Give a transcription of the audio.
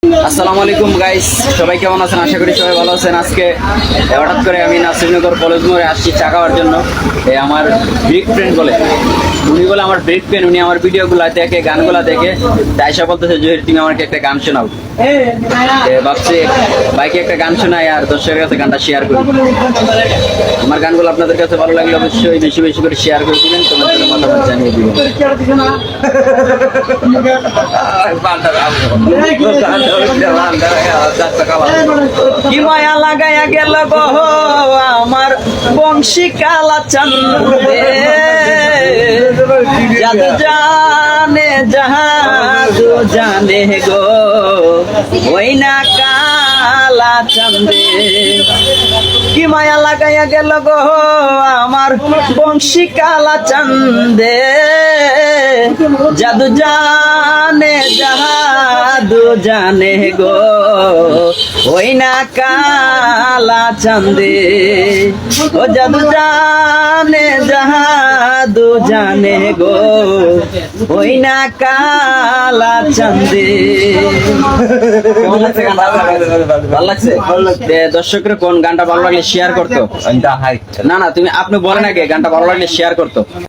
আসসালামু আলাইকুম গাইস, সবাই কেমন আছেন? আশা করি সবাই ভালো আছেন। আজকে হঠাৎ করে আমি নাসিরনগর কলেজ মোড়ে আসছি চা খাওয়ার জন্য। আমার বিগ ফ্রেন্ড বলে, উনি বলে আমার বিগ ফ্রেন্ড, উনি আমার ভিডিওগুলো দেখে, গানগুলা দেখে, তাই সে বলতেছে জহির তুমি আমাকে একটা গান শোনাও। ভাবছি বাইকে একটা গান শোনাই আর দর্শকের কাছে গানটা শেয়ার করি। আমার গানগুলো আপনাদের কাছে ভালো লাগলে অবশ্যই বেশি বেশি করে শেয়ার করে দিবেন, তোমাদের মতামত জানিয়ে দিবেন। কি মায়া লাগাইয়া গেল গো আমার বংশী কালা চন্দ্রে, জাদু জানে জাদু জানে গো ওই না কালা চন্দ্রে। কি মায়া লাগাইয়া গেল গো আমার বংশী কালা চন্দে, জাদু জানে জাদু জানে গো ওই না কালা চন্দে। ও জাদু জানে জাদু জানে গো ওই না কালা চন্দে। ভালো লাগছে? দর্শকরা কোন গানটা ভালো লাগলে শেয়ার করতো? না না, আপনি বলেন আগে গানটা ভালো লাগলে শেয়ার করতো।